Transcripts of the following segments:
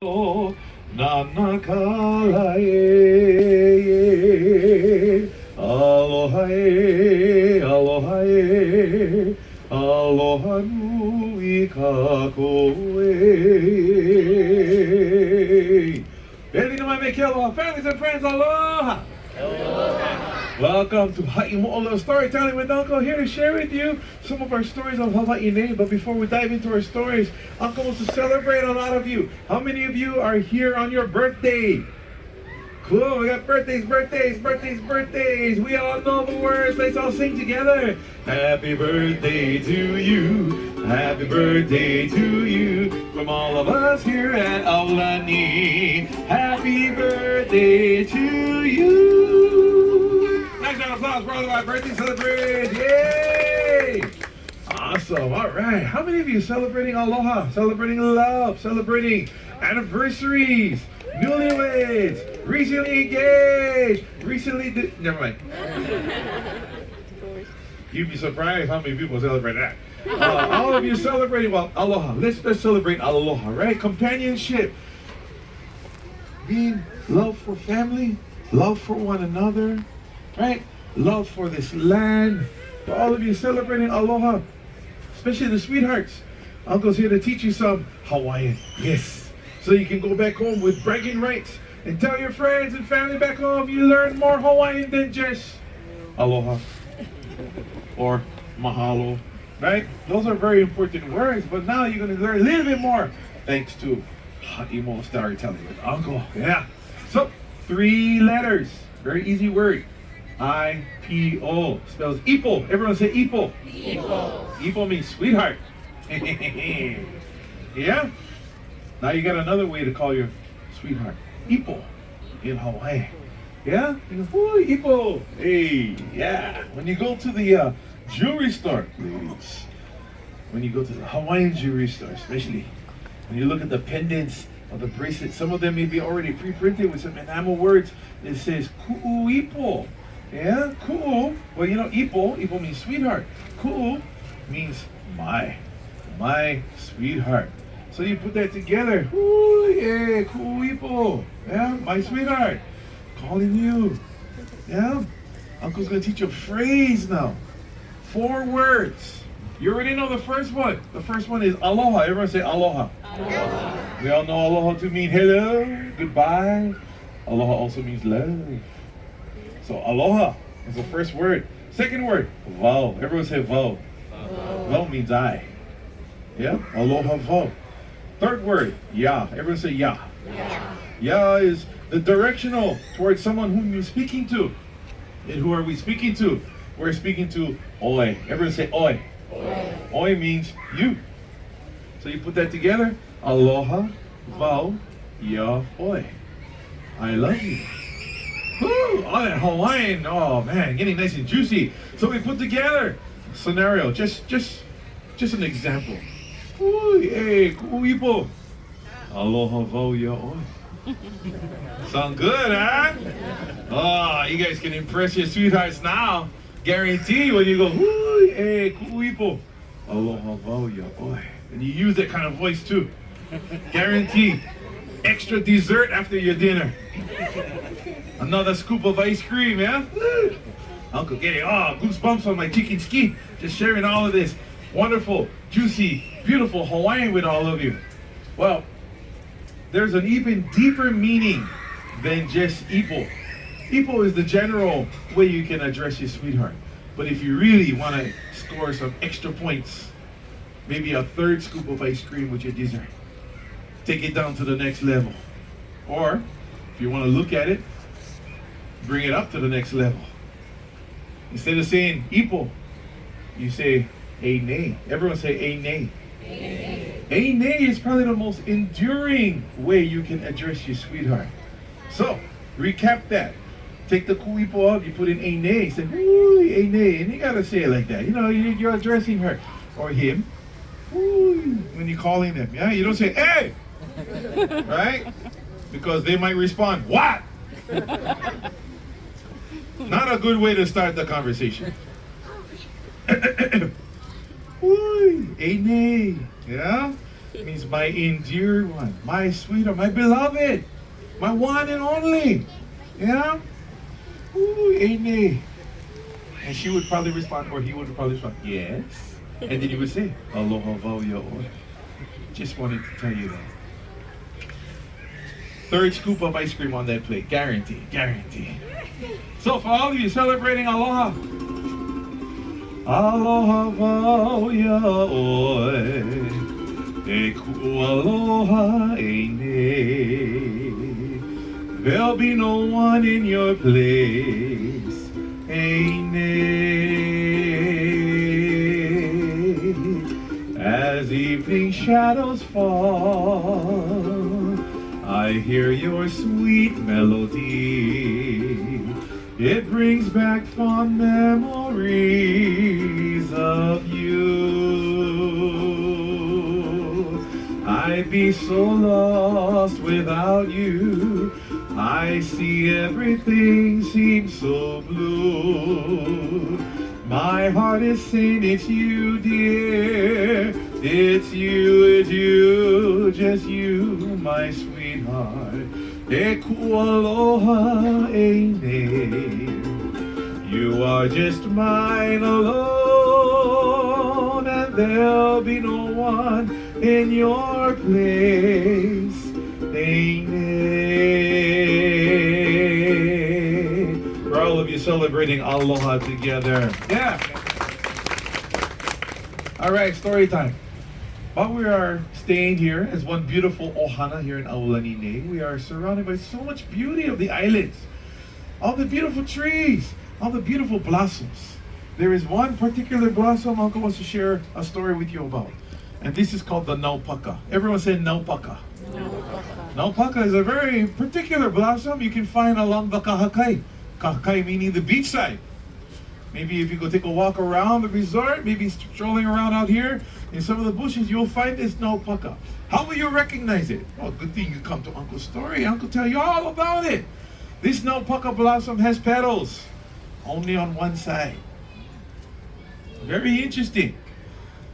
Nanakala aloha aloha aloha nui kako Bending to my make aloha, families and friends, aloha! Welcome to Ha'imo'olo Storytelling with Uncle, here to share with you some of our stories of Hawaii. But before we dive into our stories, Uncle wants to celebrate a lot of you. How many of you are here on your birthday? Cool, we got birthdays. We all know the words. Let's all sing together. Happy birthday to you. Happy birthday to you. From all of us here at Aulani. Happy birthday to you. Nice round of applause for all of our birthday celebrants. Yay! Awesome. All right. How many of you celebrating aloha, celebrating love, celebrating anniversaries, newlyweds, recently engaged, never mind. You'd be surprised how many people celebrate that. All of you celebrating, well, aloha. Let's celebrate aloha, right? Companionship. Being love for family, love for one another, right? Love for this land. For all of you celebrating aloha, especially the sweethearts. Uncle's here to teach you some Hawaiian. Yes. So you can go back home with bragging rights and tell your friends and family back home you learned more Hawaiian than just aloha or mahalo, right? Those are very important words, but now you're going to learn a little bit more thanks to Ha'imo Storytelling with Uncle. Yeah. So, 3 letters. Very easy word. I-P-O. Spells ipo. Everyone say ipo. Ipo. Ipo means sweetheart. Yeah? Now you got another way to call your sweetheart. Ipo in Hawaii. Yeah? You go, ooh, ipo. Hey, yeah. When you go to the jewelry store, ladies, when you go to the Hawaiian jewelry store, especially, when you look at the pendants or the bracelets, some of them may be already pre-printed with some enamel words. It says, ku'u ipo. Yeah, ku'u. Well, you know, ipo means sweetheart. Ku'u means my sweetheart. So you put that together. Ooh, yeah, ku'u ipo. Yeah, my sweetheart. Calling you. Yeah? Uncle's going to teach you a phrase now. 4 words. You already know the first one. The first one is aloha. Everyone say aloha. Aloha. We all know aloha to mean hello, goodbye. Aloha also means love. So aloha is the first word. Second word, vau. Everyone say vau. Vau means I. Yeah? Aloha vau. Third word, ya. Everyone say ya. Ya is the directional towards someone whom you're speaking to. And who are we speaking to? We're speaking to oi. Everyone say oi. Oi. Oi means you. So you put that together. Aloha, vau, ya, oi. I love you. Woo! All that Hawaiian. Oh man, getting nice and juicy. So we put together a scenario. Just an example. Ooh, hey, ku'ipo. Aloha, vau, ya, oi. Sound good, huh? Oh, you guys can impress your sweethearts now. Guarantee when you go, ooh, hey, ku'ipo. Aloha, vau, ya, oi. And you use that kind of voice too. Guarantee. Extra dessert after your dinner. Another scoop of ice cream, yeah? Uncle getting goosebumps on my chicken skin. Just sharing all of this wonderful, juicy, beautiful Hawaiian with all of you. Well, there's an even deeper meaning than just ipo. Ipo is the general way you can address your sweetheart. But if you really want to score some extra points, maybe a 3rd scoop of ice cream with your dessert. Take it down to the next level. Or, if you want to look at it, bring it up to the next level. Instead of saying ipo, you say a nay. Everyone say a nay. A nay is probably the most enduring way you can address your sweetheart. So, recap that. Take the ku'ipo out, you put in a nay, say, ooh, a nay, and you gotta say it like that. You know, you're addressing her or him. Ooh, when you're calling them, yeah? You don't say, hey! Right? Because they might respond, what? Not a good way to start the conversation. Ooh, a nay, yeah? Means my endeared one, my sweetheart, my beloved, my one and only. Yeah? Ooh, Amy. And she would probably respond, or he would probably respond, yes. And then he would say, Aloha vauya oi. Just wanted to tell you that. Third scoop of ice cream on that plate. Guarantee, guarantee. So for all of you celebrating Aloha, Aloha vauya oi. E ku aloha e nei. There'll be no one in your place. E nei. As evening shadows fall, I hear your sweet melody. It brings back fond memories of you. I'd be so lost without you. I see everything seems so blue. My heart is saying it's you, dear. It's you, just you, my sweetheart. E ku aloha e nei. You are just mine alone, and there'll be no one in your place. E nei. For all of you celebrating Aloha together. Yeah. All right, story time. While we are staying here as one beautiful ohana here in Aulani, we are surrounded by so much beauty of the islands. All the beautiful trees, all the beautiful blossoms. There is one particular blossom Uncle wants to share a story with you about. And this is called the Naupaka. Everyone say Naupaka. Naupaka. Naupaka is a very particular blossom you can find along the kahakai. Kahakai meaning the beach side. Maybe if you go take a walk around the resort, maybe strolling around out here in some of the bushes, you'll find this Naupaka. How will you recognize it? Oh, good thing you come to Uncle's story. Uncle tell you all about it. This Naupaka blossom has petals, only on one side. Very interesting.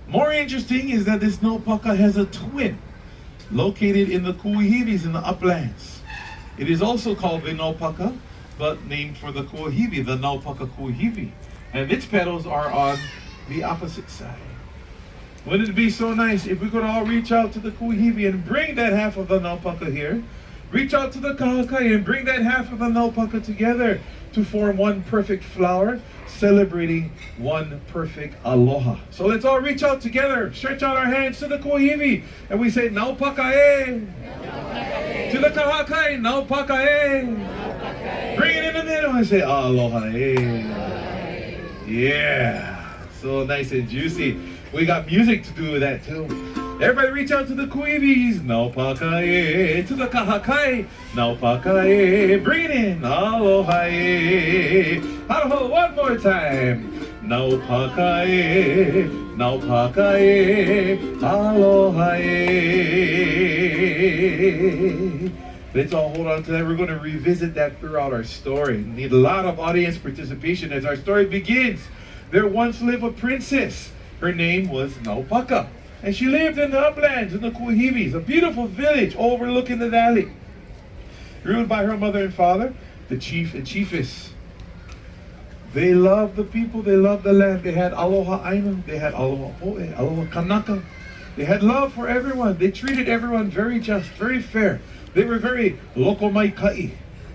More interesting is that this Naupaka has a twin located in the Kuihivis in the uplands. It is also called the Naupaka, but named for the Kuihivi, the Naupaka Kuihivi. And its petals are on the opposite side. Wouldn't it be so nice if we could all reach out to the Kuihivi and bring that half of the Naupaka here, reach out to the Kahakai and bring that half of the Naupaka together to form one perfect flower, celebrating one perfect aloha. So let's all reach out together, stretch out our hands to the Kuihivi, and we say, Naupaka e! To the Kahakai, Naupaka e! Bring it in the middle and say, Aloha e! Yeah, so nice and juicy. We got music to do with that too. Everybody reach out to the Kuihivis. Naupaka e. To the Kahakai. Naupaka e. Bring it in. Aloha e. Aloha one more time. Naupaka e. Naupaka e. Aloha e. Let's all hold on to that. We're going to revisit that throughout our story. We need a lot of audience participation as our story begins. There once lived a princess. Her name was Naupaka. And she lived in the uplands, in the Kuihivis, a beautiful village overlooking the valley. Ruled by her mother and father, the chief and chiefess. They loved the people, they loved the land. They had Aloha Aina, they had Aloha Poe, Aloha Kanaka. They had love for everyone. They treated everyone very just, very fair. They were very lokomaikai,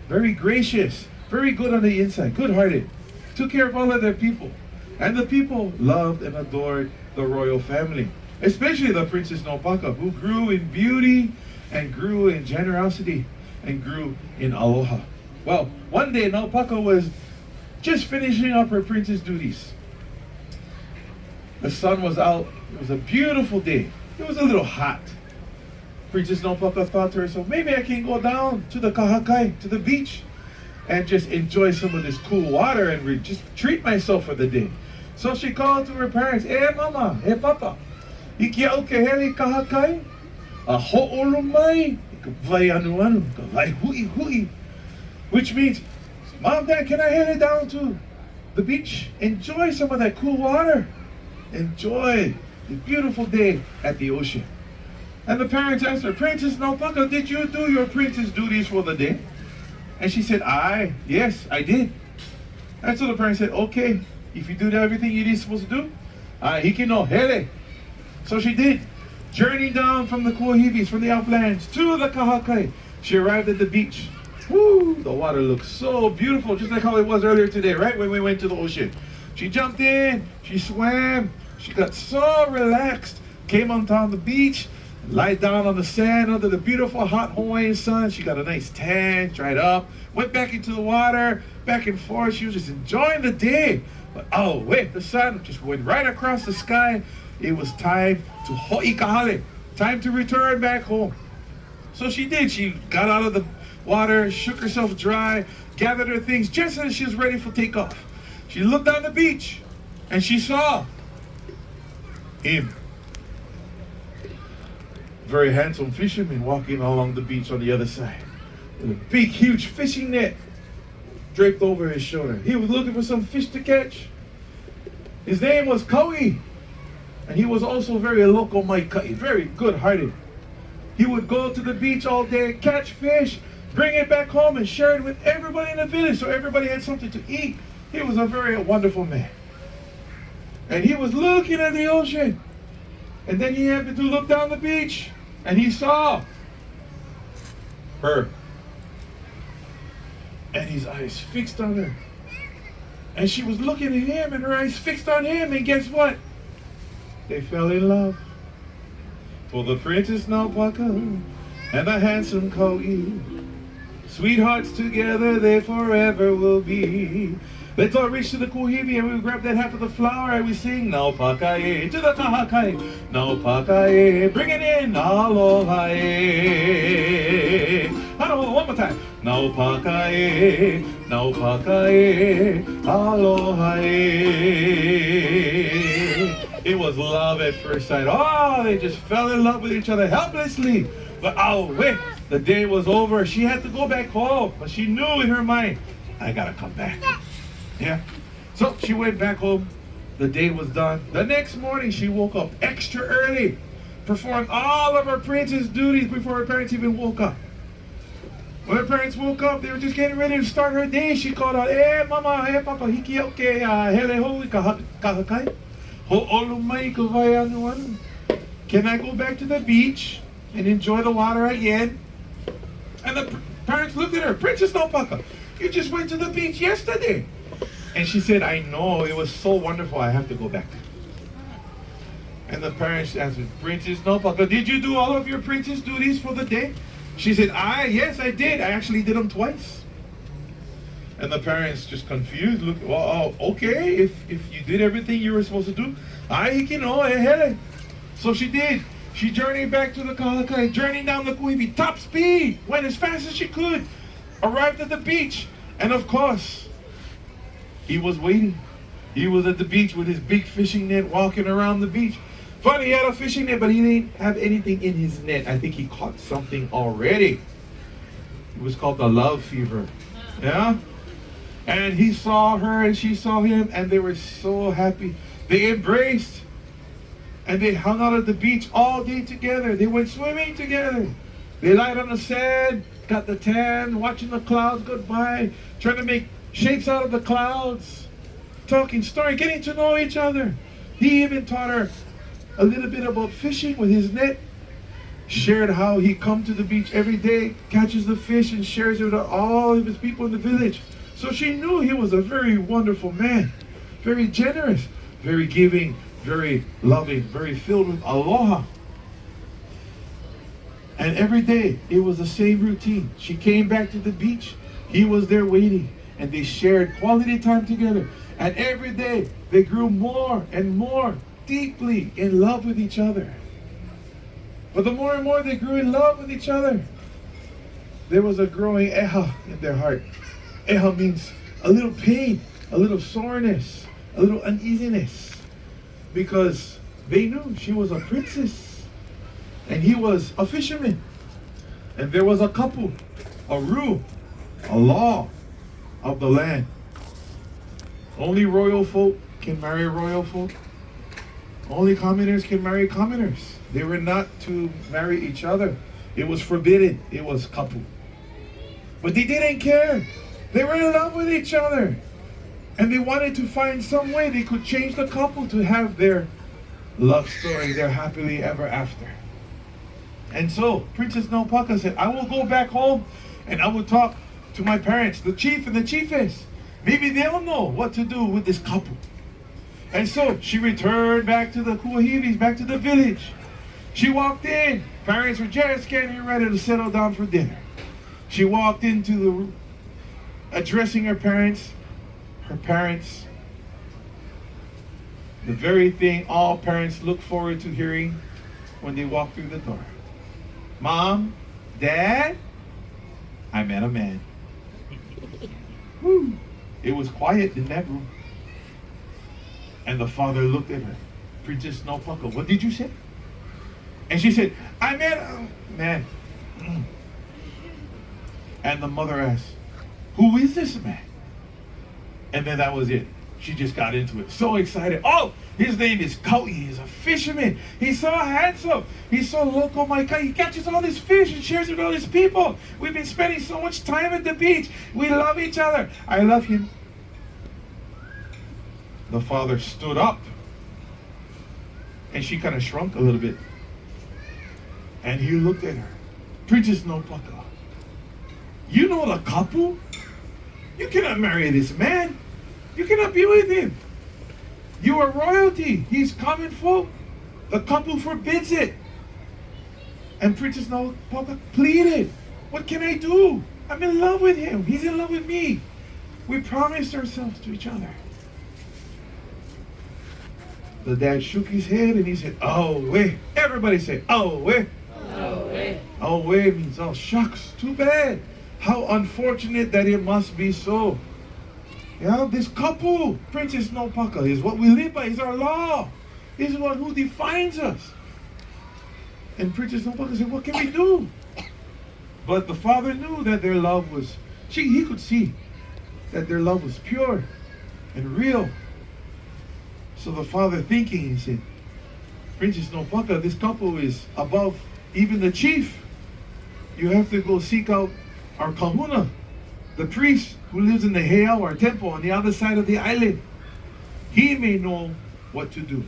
very gracious, very good on the inside, good-hearted. Took care of all of their people. And the people loved and adored the royal family, especially the Princess Naupaka, who grew in beauty and grew in generosity and grew in aloha. Well, one day Naupaka was just finishing up her princess duties. The sun was out. It was a beautiful day. It was a little hot. Princess Naupaka thought to herself, maybe I can go down to the Kahakai, to the beach, and just enjoy some of this cool water and just treat myself for the day. So she called to her parents, mama, papa, iki au ke hele Kahakai, a ho'olo mai, ka vai anu anu, ka vai hui hui. Which means, Mom, Dad, can I head down to the beach? Enjoy some of that cool water. Enjoy the beautiful day at the ocean. And the parents asked her, Princess Naupaka, did you do your princess duties for the day? And she said, yes, I did. And so the parents said, okay, if you do everything you're supposed to do, hikino hele. So she did. Journey down from the Kuahivis, from the uplands, to the Kahakai. She arrived at the beach. Woo! The water looked so beautiful, just like how it was earlier today, right? When we went to the ocean. She jumped in, she swam, she got so relaxed, came on down the beach, lied down on the sand under the beautiful hot Hawaiian sun. She got a nice tan, dried up, went back into the water, back and forth. She was just enjoying the day. But oh wait, the sun just went right across the sky. It was time to ho'ikahale, time to return back home. So she did. She got out of the water, shook herself dry, gathered her things just as she was ready for takeoff. She looked on the beach and she saw him. Very handsome fisherman walking along the beach on the other side with a big, huge fishing net draped over his shoulder. He was looking for some fish to catch. His name was Kaui, and he was also very loco maikai, very good-hearted. He would go to the beach all day, catch fish, bring it back home, and share it with everybody in the village so everybody had something to eat. He was a very wonderful man. And he was looking at the ocean. And then he happened to look down the beach, and he saw her. And his eyes fixed on her. And she was looking at him, and her eyes fixed on him, and guess what? They fell in love. For the Princess Naupaka and the handsome Kau'i, sweethearts together they forever will be. Let's all reach to the kuhivi and we grab that half of the flower and we sing Naupaka e to the tahakai. Naupaka e, bring it in. Aloha e. One more time. Naupaka e, Naupaka e, aloha e. It was love at first sight. Oh, they just fell in love with each other helplessly. But oh wait, the day was over. She had to go back home, but she knew in her mind, I gotta come back. Yeah. So she went back home. The day was done. The next morning, she woke up extra early, performed all of her princess duties before her parents even woke up. When her parents woke up, they were just getting ready to start her day. She called out, "Hey, mama, hey, papa, hiki oke, hele hoi kahakai. Ho olu mai ka vai anu anu. Can I go back to the beach and enjoy the water again?" And the parents looked at her, "Princess Naupaka, you just went to the beach yesterday." And she said, "I know, it was so wonderful, I have to go back." And the parents answered, "Princess Naupaka, did you do all of your princess duties for the day?" She said, yes, I did. I actually did them twice." And the parents just confused, look, well, okay, if you did everything you were supposed to do, so she did. She journeyed back to the Kahakai, journeyed down the Kuivi, top speed, went as fast as she could, arrived at the beach, and of course, he was waiting. He was at the beach with his big fishing net walking around the beach. Funny, he had a fishing net, but he didn't have anything in his net. I think he caught something already. It was called the love fever. Yeah? And he saw her and she saw him and they were so happy. They embraced and they hung out at the beach all day together. They went swimming together. They lied on the sand, got the tan, watching the clouds go by, trying to make shapes out of the clouds, talking story, getting to know each other. He even taught her a little bit about fishing with his net, shared how he come to the beach every day, catches the fish and shares it with all of his people in the village. So she knew he was a very wonderful man, very generous, very giving, very loving, very filled with aloha. And every day it was the same routine. She came back to the beach, he was there waiting, and they shared quality time together. And every day they grew more and more deeply in love with each other. But the more and more they grew in love with each other, there was a growing eha in their heart. Eha means a little pain, a little soreness, a little uneasiness, because they knew she was a princess and he was a fisherman. And there was a couple, a rule, a law of the land. Only royal folk can marry royal folk. Only commoners can marry commoners. They were not to marry each other. It was forbidden. It was kapu. But they didn't care. They were in love with each other. And they wanted to find some way they could change the couple to have their love story, their happily ever after. And so Princess Naupaka said, I will go back home and I will talk to my parents, the chief and the chiefess. Maybe they'll know what to do with this couple. And so she returned back to the Kuahivis, back to the village. She walked in. Parents were just getting ready to settle down for dinner. She walked into the room, addressing her parents. Her parents, the very thing all parents look forward to hearing when they walk through the door. Mom, Dad, I met a man. Whew. It was quiet in that room. And the father looked at her. Princess Naupaka, what did you say? And she said, I met a man. And the mother asked, who is this man? And then that was it. She just got into it. So excited. Oh, his name is Kaui. He's a fisherman. He's so handsome. He's so local, my guy. He catches all this fish and shares it with all his people. We've been spending so much time at the beach. We love each other. I love him. The father stood up. And she kind of shrunk a little bit. And he looked at her. Princess Naupaka, you know the couple? You cannot marry this man. You cannot be with him. You are royalty. He's common folk. The couple forbids it. And Princess Naupaka pleaded, what can I do? I'm in love with him. He's in love with me. We promised ourselves to each other. The dad shook his head and he said, oh, wait. Everybody say, oh, wait. Oh, wait. Oh, wait means, oh, shucks, too bad. How unfortunate that it must be so. Yeah, this couple, Princess Naupaka, is what we live by, is our law. This is who defines us. And Princess Naupaka said, what can we do? But the father knew that their love was, he could see that their love was pure and real. So the father thinking, he said, Princess Naupaka, this couple is above even the chief. You have to go seek out our kahuna, the priest who lives in the heiau, our temple, on the other side of the island. He may know what to do.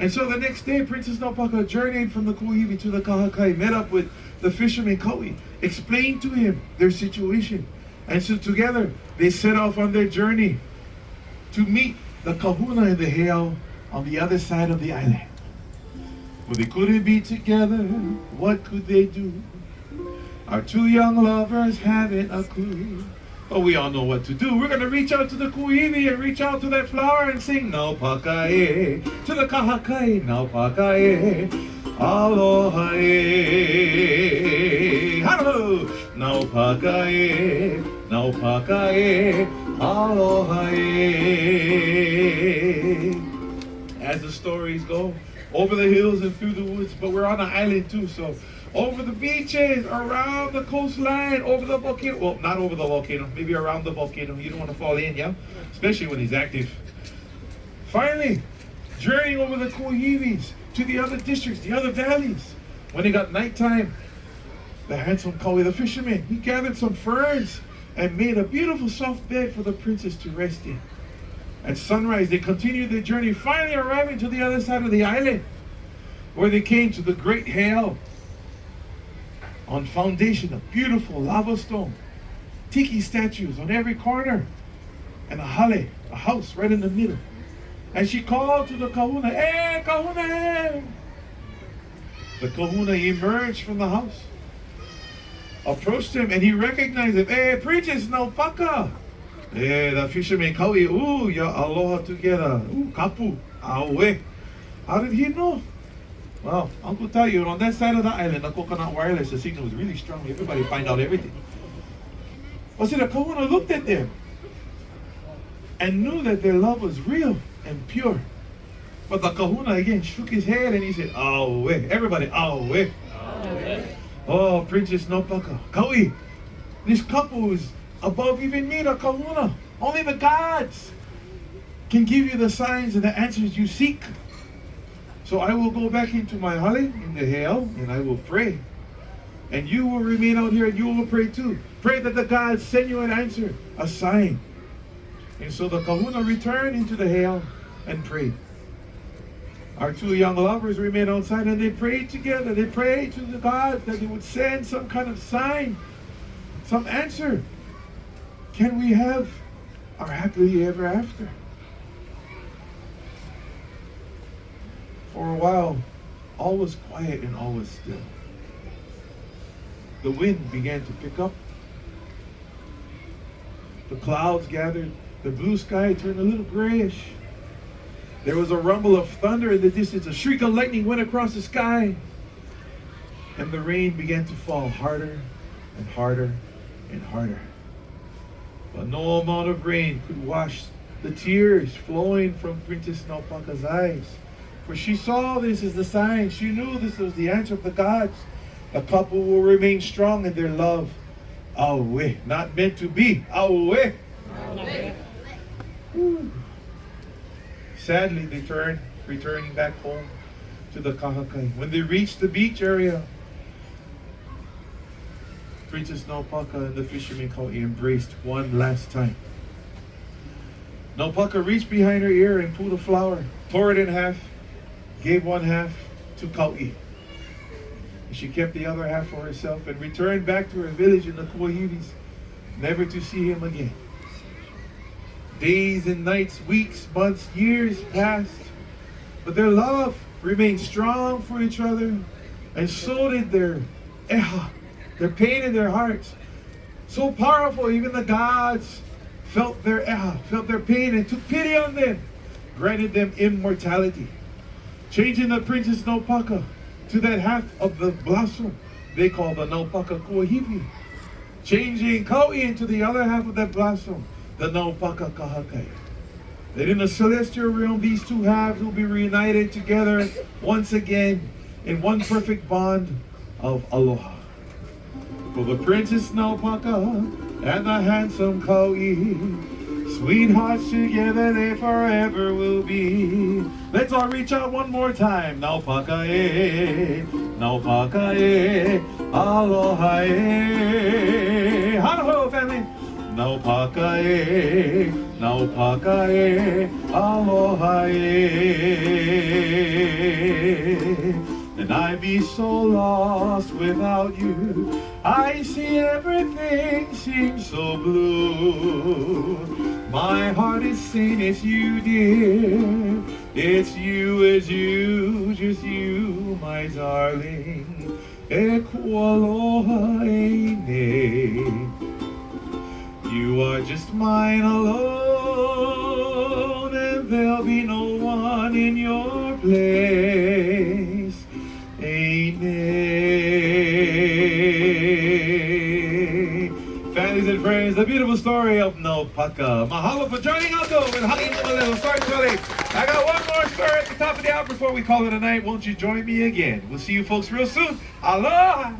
And so the next day, Princess Naupaka journeyed from the Kuihivi to the Kahakai, met up with the fisherman Kaui, explained to him their situation. And so together, they set off on their journey to meet the kahuna in the heiau on the other side of the island. Well, they couldn't be together. What could they do? Our two young lovers haven't a clue. But we all know what to do. We're going to reach out to the kuihivi and reach out to that flower and sing Naupaka e. To the kahakai, Naupaka e. Aloha e. Hello. Naupaka e. Naupaka e. Aloha e. As the stories go, over the hills and through the woods, but we're on an island too, so over the beaches, around the coastline, over the volcano. Well, not over the volcano, maybe around the volcano. You don't want to fall in, yeah? Especially when he's active. Finally, journeying over the Kuihivis to the other districts, the other valleys. When it got nighttime, the handsome Kaui, the fisherman, he gathered some ferns and made a beautiful soft bed for the princess to rest in. At sunrise, they continued their journey, finally arriving to the other side of the island, where they came to the great heiau. On foundation, a beautiful lava stone, tiki statues on every corner, and a hale, a house right in the middle. And she called to the kahuna, "Hey, kahuna!" The kahuna emerged from the house, approached him, and he recognized him. "Hey, Princess Naupaka!" Hey, the fisherman Kaui, ooh, ya aloha together. Ooh, kapu, awe. How did he know? Well, Uncle tell you, on that side of the island, the coconut wireless, the signal was really strong. Everybody find out everything. But see, the kahuna looked at them and knew that their love was real and pure. But the kahuna again shook his head and he said, awe. Everybody, awe. Oh, Princess Naupaka, Kaui, this couple is above even me, the kahuna. Only the gods can give you the signs and the answers you seek. So I will go back into my hale in the hail, and I will pray. And you will remain out here and you will pray too. Pray that the gods send you an answer, a sign. And so the kahuna returned into the hail and prayed. Our two young lovers remained outside and they prayed together. They prayed to the gods that they would send some kind of sign, some answer. Can we have our happily ever after? For a while, all was quiet and all was still. The wind began to pick up. The clouds gathered. The blue sky turned a little grayish. There was a rumble of thunder in the distance. A shriek of lightning went across the sky. And the rain began to fall harder and harder and harder. But no amount of rain could wash the tears flowing from Princess Naupaka's eyes. For she saw this as the sign. She knew this was the answer of the gods. The couple will remain strong in their love. Aue, not meant to be. Aue. Sadly, they returning back home to the kahakai. When they reached the beach area, Princess Naupaka and the fisherman Kauai embraced one last time. Naupaka reached behind her ear and pulled a flower, tore it in half, gave one half to Kauai. She kept the other half for herself and returned back to her village in the Kuahivis, never to see him again. Days and nights, weeks, months, years passed, but their love remained strong for each other, and so did their pain in their hearts. So powerful, even the gods felt their pain and took pity on them, granted them immortality, changing the Princess Naupaka to that half of the blossom they call the Naupaka Kuahivi, changing Kauai into the other half of that blossom, the Naupaka Kahakai. That in the celestial realm, these two halves will be reunited together once again in one perfect bond of Aloha. For the Princess Naupaka and the handsome Kauai, sweethearts together they forever will be. Let's all reach out one more time. Naupaka Naupaka Aloha Halo family. Naupaka Naupaka Aloha And I be so lost without you. I see everything seems so blue. My heart is saying it's you, dear. It's you, just you, my darling. Aloha You are just mine alone, and there'll be no one in your place. Families and friends, the beautiful story of Naupaka. Mahalo for joining us with Hawaiian olelo. Sorry, Charlie. I got one more story at the top of the hour before we call it a night. Won't you join me again? We'll see you folks real soon. Aloha!